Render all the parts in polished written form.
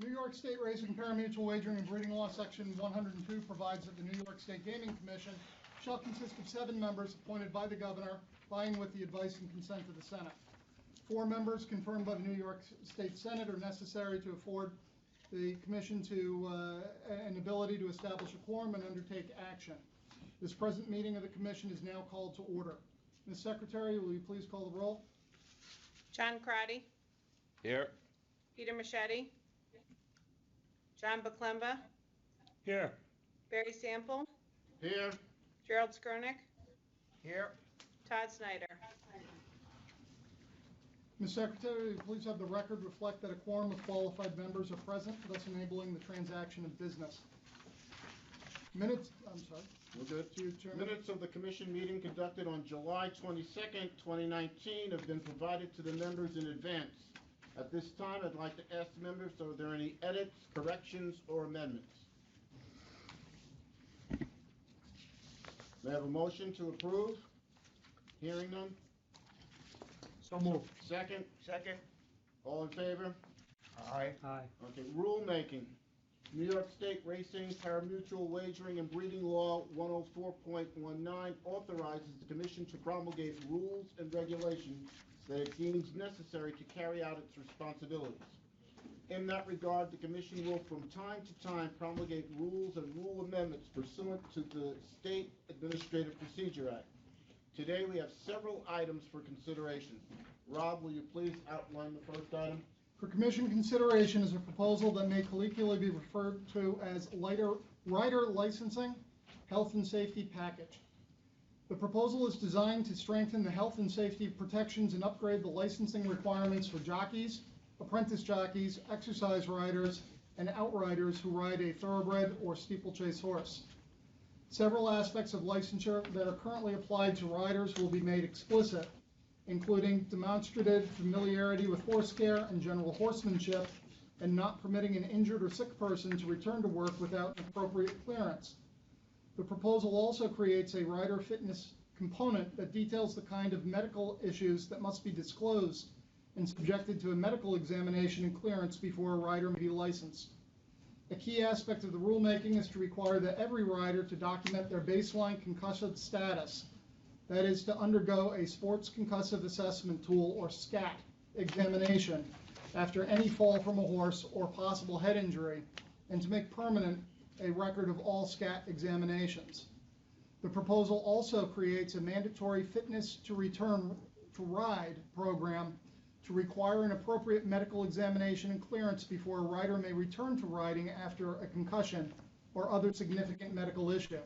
New York State Racing Parimutuel Wagering and Breeding Law, Section 102 provides that the New York State Gaming Commission shall consist of 7 members appointed by the governor, vying with the advice and consent of the Senate. 4 members confirmed by the New York State Senate are necessary to afford the commission an ability to establish a quorum and undertake action. This present meeting of the commission is now called to order. Ms. Secretary, will you please call the roll? John Crotty. Here. Peter Machete. John Baklemba. Here. Barry Sample. Here. Gerald Skronick. Here. Todd Snyder. Ms. Secretary, will you please have the record reflect that a quorum of qualified members are present, thus enabling the transaction of business. Minutes of the commission meeting conducted on July 22nd, 2019 have been provided to the members in advance. At this time, I'd like to ask the members, are there any edits, corrections, or amendments? May I have a motion to approve? Hearing none? So moved. Second? Second. All in favor? Aye. Aye. Okay, rulemaking. New York State Racing Parimutuel Wagering and Breeding Law 104.19 authorizes the commission to promulgate rules and regulations that it deems necessary to carry out its responsibilities. In that regard, the commission will from time to time promulgate rules and rule amendments pursuant to the State Administrative Procedure Act. Today we have several items for consideration. Rob, will you please outline the first item? For commission consideration is a proposal that may colloquially be referred to as rider licensing health and safety package. The proposal is designed to strengthen the health and safety protections and upgrade the licensing requirements for jockeys, apprentice jockeys, exercise riders, and outriders who ride a thoroughbred or steeplechase horse. Several aspects of licensure that are currently applied to riders will be made explicit, including demonstrative familiarity with horse care and general horsemanship, and not permitting an injured or sick person to return to work without an appropriate clearance. The proposal also creates a rider fitness component that details the kind of medical issues that must be disclosed and subjected to a medical examination and clearance before a rider may be licensed. A key aspect of the rulemaking is to require that every rider to document their baseline concussive status, that is, to undergo a sports concussive assessment tool or SCAT examination after any fall from a horse or possible head injury, and to make permanent a record of all SCAT examinations. The proposal also creates a mandatory fitness to return to ride program to require an appropriate medical examination and clearance before a rider may return to riding after a concussion or other significant medical issue.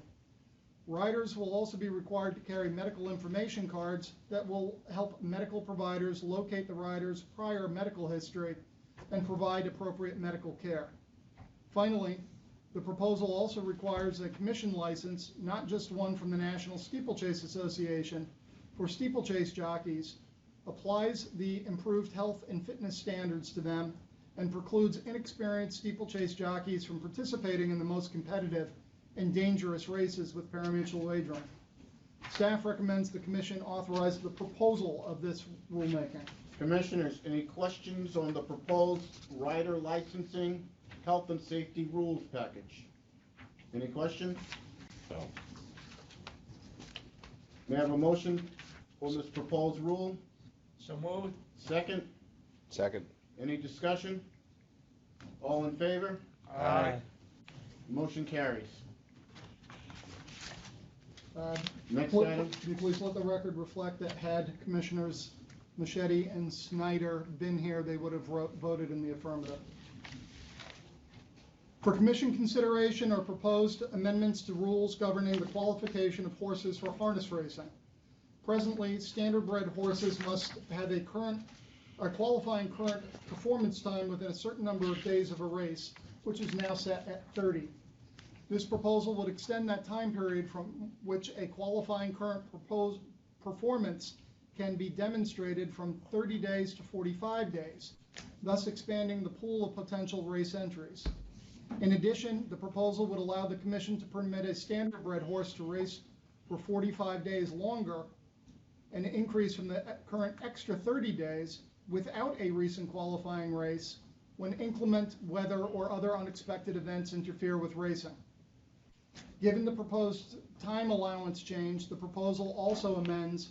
Riders will also be required to carry medical information cards that will help medical providers locate the rider's prior medical history and provide appropriate medical care. Finally, the proposal also requires a commission license, not just one from the National Steeplechase Association, for steeplechase jockeys, applies the improved health and fitness standards to them, and precludes inexperienced steeplechase jockeys from participating in the most competitive and dangerous races with parimutuel wagering. Staff recommends the commission authorize the proposal of this rulemaking. Commissioners, any questions on the proposed rider licensing health and safety rules package? Any questions? No. May I have a motion on this proposed rule? So moved. Second? Second. Any discussion? All in favor? Aye. Motion carries. Next item. Can you please let the record reflect that had Commissioners Machete and Snyder been here, they would have voted in the affirmative. For commission consideration are proposed amendments to rules governing the qualification of horses for harness racing. Presently, standard-bred horses must have a qualifying current performance time within a certain number of days of a race, which is now set at 30. This proposal would extend that time period from which a qualifying current performance can be demonstrated from 30 days to 45 days, thus expanding the pool of potential race entries. In addition, the proposal would allow the commission to permit a standard-bred horse to race for 45 days longer, an increase from the current extra 30 days without a recent qualifying race, when inclement weather or other unexpected events interfere with racing. Given the proposed time allowance change, the proposal also amends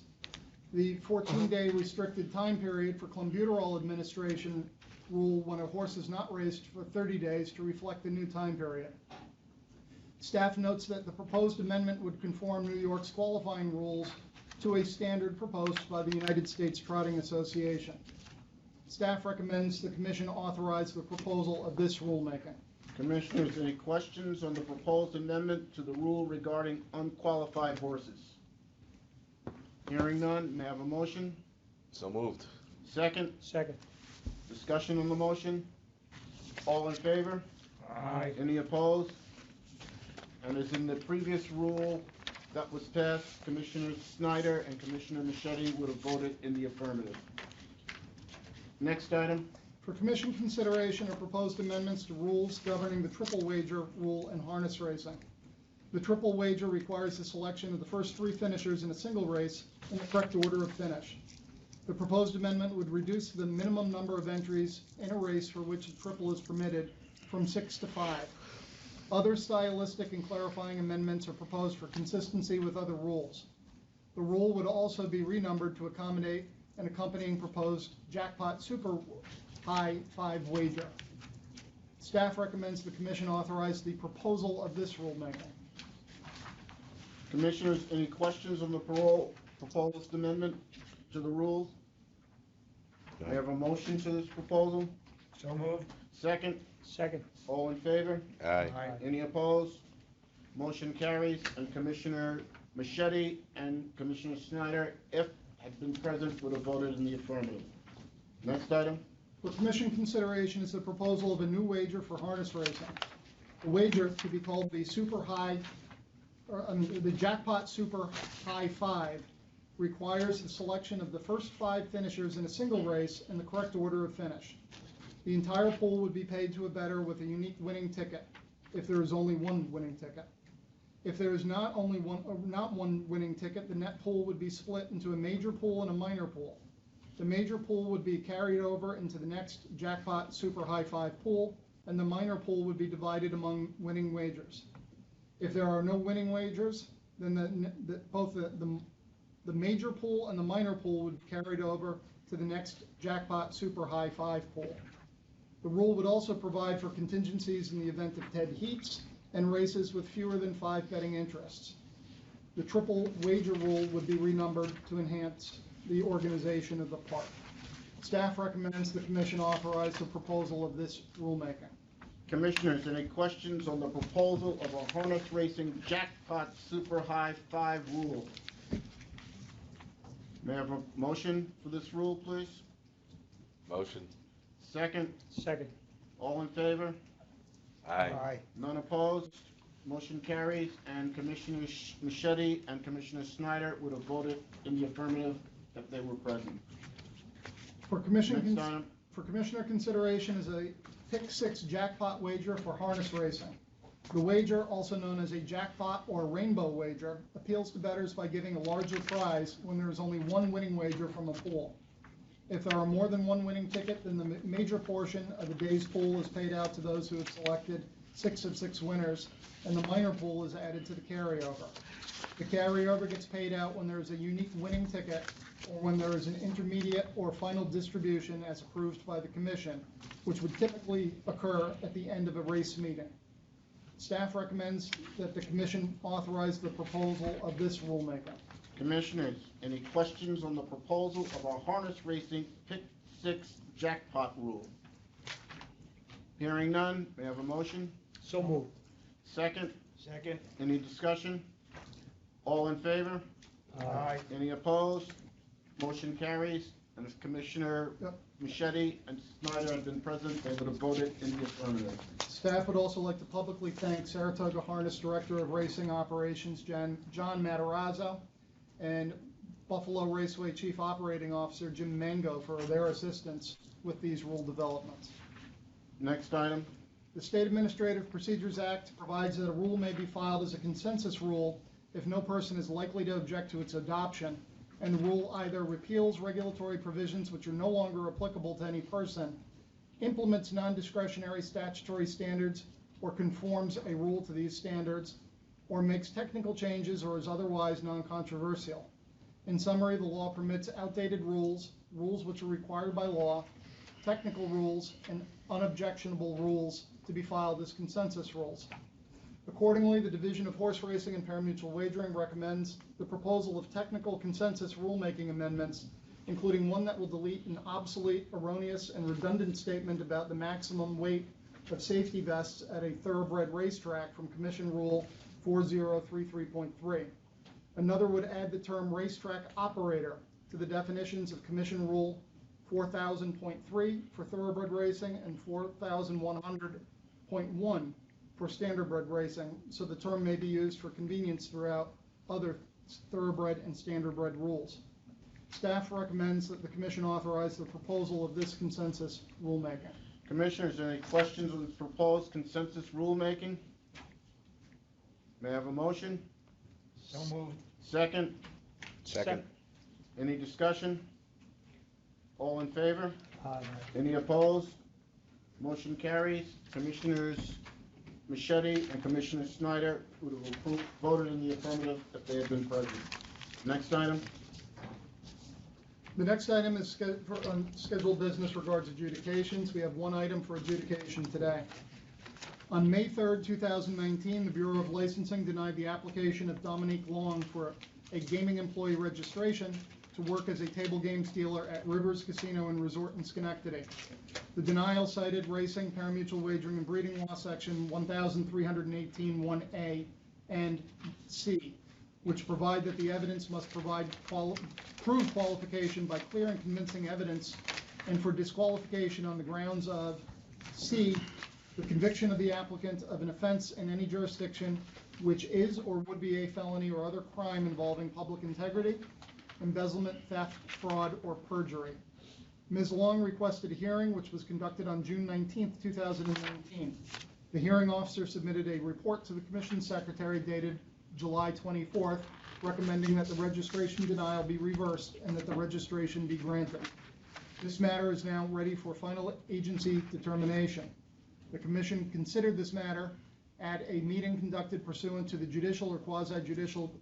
the 14-day restricted time period for clenbuterol administration rule when a horse is not raced for 30 days to reflect the new time period. Staff notes that the proposed amendment would conform New York's qualifying rules to a standard proposed by the United States Trotting Association. Staff recommends the Commission authorize the proposal of this rulemaking. Commissioners, any questions on the proposed amendment to the rule regarding unqualified horses? Hearing none, may I have a motion? So moved. Second? Second. Discussion on the motion? All in favor? Aye. Any opposed? And as in the previous rule that was passed, Commissioner Snyder and Commissioner Machete would have voted in the affirmative. Next item. For Commission consideration are proposed amendments to rules governing the triple wager rule in harness racing. The triple wager requires the selection of the first 3 finishers in a single race in the correct order of finish. The proposed amendment would reduce the minimum number of entries in a race for which a triple is permitted from 6 to 5. Other stylistic and clarifying amendments are proposed for consistency with other rules. The rule would also be renumbered to accommodate an accompanying proposed Jackpot Super High 5 wager. Staff recommends the Commission authorize the proposal of this rulemaking. Commissioners, any questions on the proposed amendment to the rules? May I have a motion to this proposal? So moved. Second? Second. All in favor? Aye. Any opposed? Motion carries, and Commissioner Machete and Commissioner Snyder, if had been present, would have voted in the affirmative. Next item. For Commission consideration is the proposal of a new wager for harness racing. The wager, to be called the the Jackpot Super High 5, requires the selection of the first 5 finishers in a single race in the correct order of finish. The entire pool would be paid to a bettor with a unique winning ticket, if there is only one winning ticket. If there is not one winning ticket, the net pool would be split into a major pool and a minor pool. The major pool would be carried over into the next Jackpot Super High 5 pool, and the minor pool would be divided among winning wagers. If there are no winning wagers, then both the major pool and the minor pool would be carried over to the next Jackpot Super High 5 pool. The rule would also provide for contingencies in the event of dead heats and races with fewer than 5 betting interests. The triple wager rule would be renumbered to enhance the organization of the park. Staff recommends the Commission authorize the proposal of this rulemaking. Commissioners, any questions on the proposal of a harness racing Jackpot Super High 5 rule? May I have a motion for this rule, please? Motion. Second? Second. All in favor? Aye. None opposed? Motion carries, and Commissioner Machete and Commissioner Snyder would have voted in the affirmative if they were present. For Next item. For Commissioner consideration is a Pick 6 jackpot wager for harness racing. The wager, also known as a jackpot or rainbow wager, appeals to bettors by giving a larger prize when there is only one winning wager from a pool. If there are more than one winning ticket, then the major portion of the day's pool is paid out to those who have selected 6 of 6 winners, and the minor pool is added to the carryover. The carryover gets paid out when there is a unique winning ticket or when there is an intermediate or final distribution as approved by the Commission, which would typically occur at the end of a race meeting. Staff recommends that the Commission authorize the proposal of this rulemaking. Commissioners, any questions on the proposal of our harness racing Pick 6 jackpot rule? Hearing none, may I have a motion? So moved. Second? Second. Any discussion? All in favor? Aye. Any opposed? Motion carries, and if Commissioner Machete and Snyder had been present, they would have voted in the affirmative. Staff would also like to publicly thank Saratoga Harness Director of Racing Operations, John Matarazzo, and Buffalo Raceway Chief Operating Officer, Jim Mango, for their assistance with these rule developments. Next item. The State Administrative Procedures Act provides that a rule may be filed as a consensus rule if no person is likely to object to its adoption, and the rule either repeals regulatory provisions which are no longer applicable to any person, implements non-discretionary statutory standards or conforms a rule to these standards, or makes technical changes or is otherwise non-controversial. In summary, the law permits outdated rules, rules which are required by law, technical rules, and unobjectionable rules to be filed as consensus rules. Accordingly, the Division of Horse Racing and Parimutuel Wagering recommends the proposal of technical consensus rulemaking amendments, including one that will delete an obsolete, erroneous, and redundant statement about the maximum weight of safety vests at a thoroughbred racetrack from Commission Rule 4033.3. Another would add the term racetrack operator to the definitions of Commission Rule 4000.3 for thoroughbred racing and 4100.1 for standardbred racing, so the term may be used for convenience throughout other thoroughbred and standardbred rules. Staff recommends that the Commission authorize the proposal of this consensus rulemaking. Commissioners, any questions on this proposed consensus rulemaking? May I have a motion? So moved. Second? Second. Any discussion? All in favor? Aye. Any opposed? Motion carries. Commissioners Machete and Commissioner Snyder would have voted in the affirmative if they had been present. Next item. The next item is scheduled business regards adjudications. We have one item for adjudication today. On May 3rd, 2019, the Bureau of Licensing denied the application of Dominique Long for a gaming employee registration to work as a table games dealer at Rivers Casino and Resort in Schenectady. The denial cited Racing, Parimutuel Wagering, and Breeding Law Section 1318(1)A and C, which provide that the evidence must prove qualification by clear and convincing evidence, and for disqualification on the grounds of C, the conviction of the applicant of an offense in any jurisdiction which is or would be a felony or other crime involving public integrity, embezzlement, theft, fraud, or perjury. Ms. Long requested a hearing, which was conducted on June 19th, 2019. The hearing officer submitted a report to the Commission Secretary dated July 24th, recommending that the registration denial be reversed and that the registration be granted. This matter is now ready for final agency determination. The Commission considered this matter at a meeting conducted pursuant to the judicial or quasi-judicial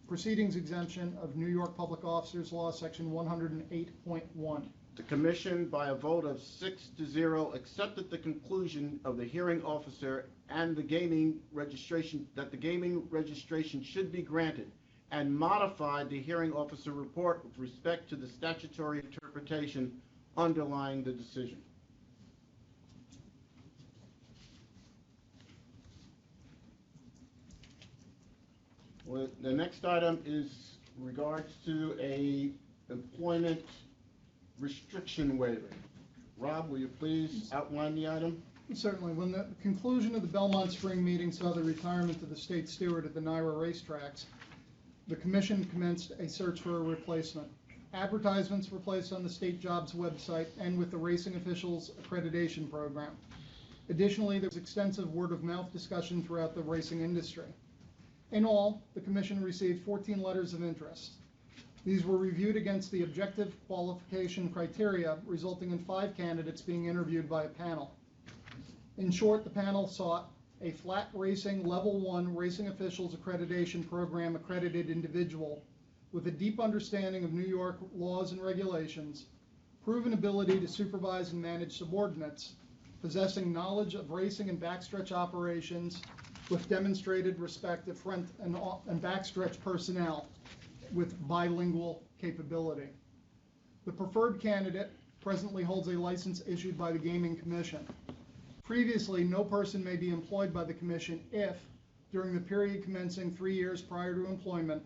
proceedings exemption of New York Public Officers Law, Section 108.1. The Commission, by a vote of 6-0, accepted the conclusion of the hearing officer and the gaming registration, that the gaming registration should be granted, and modified the hearing officer report with respect to the statutory interpretation underlying the decision. Well, the next item is regards to a employment restriction waiver. Rob, will you please outline the item? Certainly. When the conclusion of the Belmont Spring meeting saw the retirement of the state steward at the NYRA racetracks, the Commission commenced a search for a replacement. Advertisements were placed on the state jobs website and with the Racing Officials Accreditation Program. Additionally, there was extensive word-of-mouth discussion throughout the racing industry. In all, the Commission received 14 letters of interest. These were reviewed against the objective qualification criteria, resulting in 5 candidates being interviewed by a panel. In short, the panel sought a flat racing level 1 Racing Officials Accreditation Program accredited individual with a deep understanding of New York laws and regulations, proven ability to supervise and manage subordinates, possessing knowledge of racing and backstretch operations, with demonstrated respect of front and backstretch personnel with bilingual capability. The preferred candidate presently holds a license issued by the Gaming Commission. Previously, no person may be employed by the Commission if, during the period commencing 3 years prior to employment,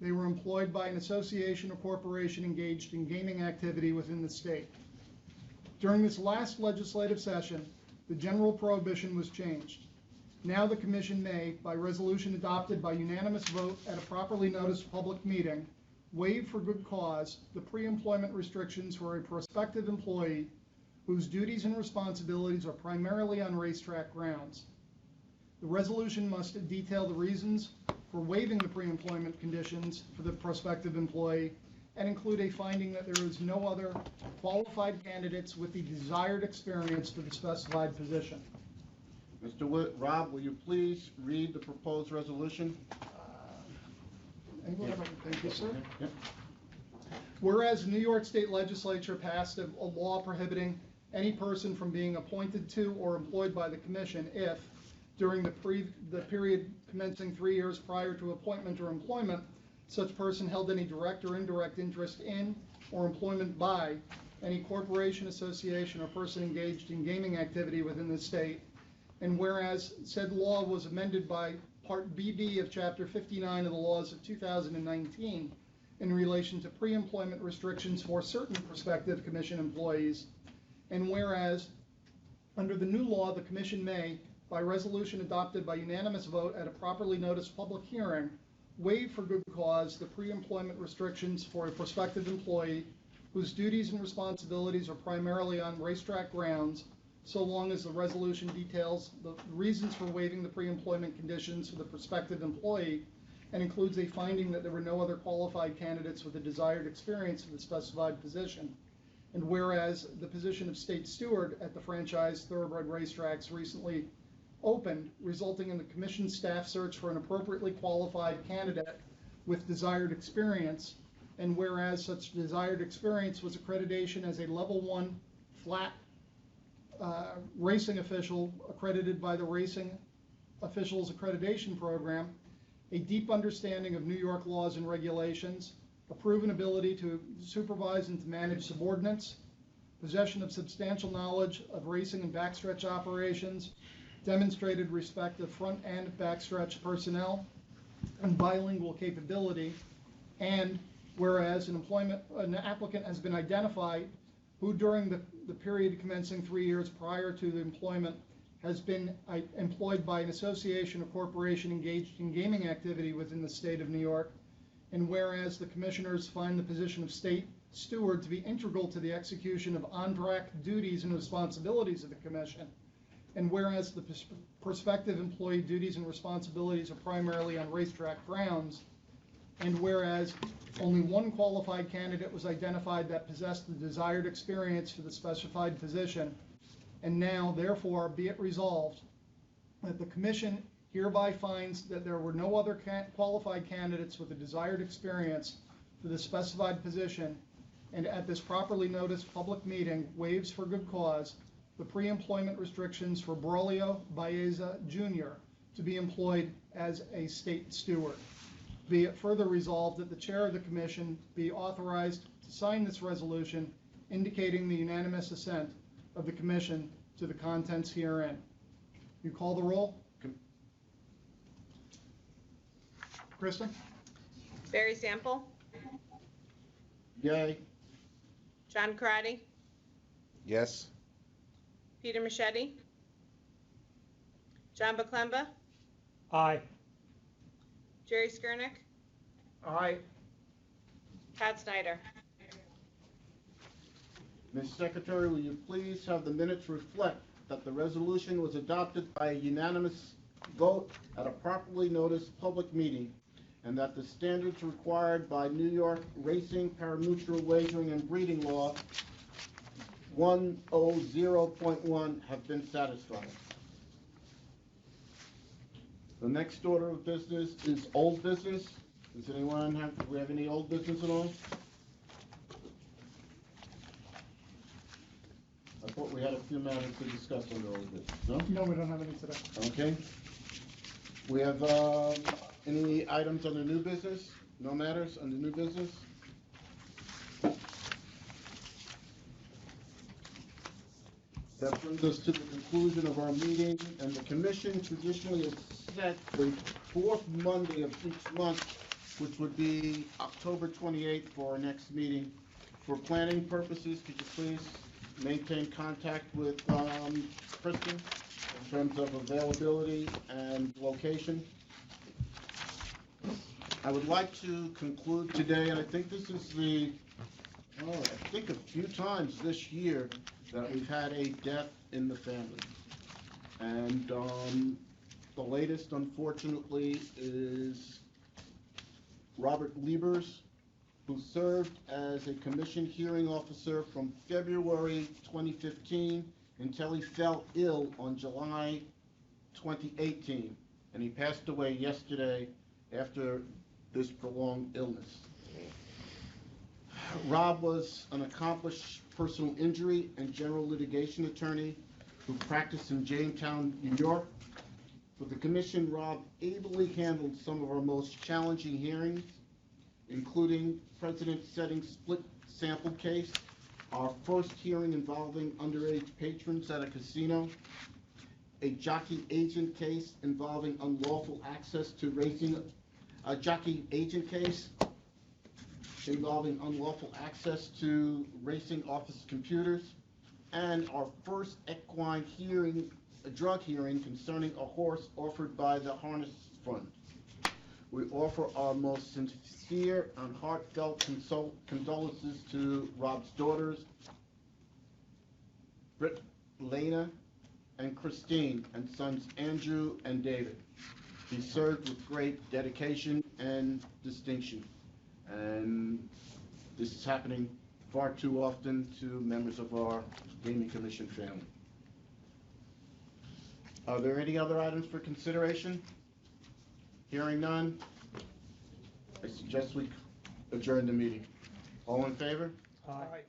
they were employed by an association or corporation engaged in gaming activity within the state. During this last legislative session, the general prohibition was changed. Now the Commission may, by resolution adopted by unanimous vote at a properly noticed public meeting, waive for good cause the pre-employment restrictions for a prospective employee whose duties and responsibilities are primarily on racetrack grounds. The resolution must detail the reasons for waiving the pre-employment conditions for the prospective employee and include a finding that there is no other qualified candidates with the desired experience for the specified position. Rob, will you please read the proposed resolution? Thank you, sir. Yep. Whereas the New York State Legislature passed a law prohibiting any person from being appointed to or employed by the Commission if, during the period commencing 3 years prior to appointment or employment, such person held any direct or indirect interest in or employment by any corporation, association, or person engaged in gaming activity within the state, and whereas said law was amended by Part BB of Chapter 59 of the laws of 2019 in relation to pre-employment restrictions for certain prospective Commission employees, and whereas under the new law, the Commission may, by resolution adopted by unanimous vote at a properly noticed public hearing, waive for good cause the pre-employment restrictions for a prospective employee whose duties and responsibilities are primarily on racetrack grounds, so long as the resolution details the reasons for waiving the pre-employment conditions for the prospective employee and includes a finding that there were no other qualified candidates with the desired experience for the specified position. And whereas the position of state steward at the franchise thoroughbred racetracks recently opened, resulting in the Commission's staff search for an appropriately qualified candidate with desired experience, and whereas such desired experience was accreditation as a level 1 flat racing official accredited by the Racing Officials Accreditation Program, a deep understanding of New York laws and regulations, a proven ability to supervise and to manage subordinates, possession of substantial knowledge of racing and backstretch operations, demonstrated respect of front and backstretch personnel, and bilingual capability, and whereas an applicant has been identified who during the period commencing 3 years prior to the employment has been employed by an association or corporation engaged in gaming activity within the state of New York, and whereas the commissioners find the position of state steward to be integral to the execution of on-track duties and responsibilities of the commission, and whereas the prospective employee duties and responsibilities are primarily on racetrack grounds, and whereas only one qualified candidate was identified that possessed the desired experience for the specified position, and now, therefore, be it resolved that the Commission hereby finds that there were no other qualified candidates with the desired experience for the specified position, and at this properly noticed public meeting waives for good cause the pre-employment restrictions for Braulio Baeza Jr. to be employed as a state steward. Be it further resolved that the chair of the Commission be authorized to sign this resolution indicating the unanimous assent of the Commission to the contents herein. You call the roll? Kristen? Barry Sample, Yay. John Karati, Yes. Peter Machete, John Baklemba, Aye. Jerry Skirnick, Aye. Pat Snyder. Ms. Secretary, will you please have the minutes reflect that the resolution was adopted by a unanimous vote at a properly noticed public meeting, and that the standards required by New York Racing, Parimutuel Wagering, and Breeding Law 100.1 have been satisfied. The next order of business is old business. Does anyone do we have any old business at all? I thought we had a few matters to discuss under old business, no? No, we don't have any today. Okay. We have, any items under new business? No matters under new business? That brings us to the conclusion of our meeting, and the commission traditionally is set the fourth Monday of each month, which would be October 28th for our next meeting. For planning purposes, could you please maintain contact with Kristen in terms of availability and location? I would like to conclude today, and I think this is I think a few times this year that we've had a death in the family. And the latest, unfortunately, is Robert Liebers, who served as a commission hearing officer from February 2015 until he fell ill on July 2018, and he passed away yesterday after this prolonged illness. Rob was an accomplished personal injury and general litigation attorney who practiced in Jamestown, New York. For the commission, Rob ably handled some of our most challenging hearings, including precedent-setting split sample case, our first hearing involving underage patrons at a casino, a jockey agent case involving unlawful access to racing, a jockey agent case involving unlawful access to racing office computers, and our first equine hearing, a drug hearing concerning a horse offered by the Harness Fund. We offer our most sincere and heartfelt condolences to Rob's daughters, Britt, Lena, and Christine, and sons Andrew and David. He served with great dedication and distinction, and this is happening far too often to members of our Gaming Commission family. Are there any other items for consideration? Hearing none, I suggest we adjourn the meeting. All in favor? Aye.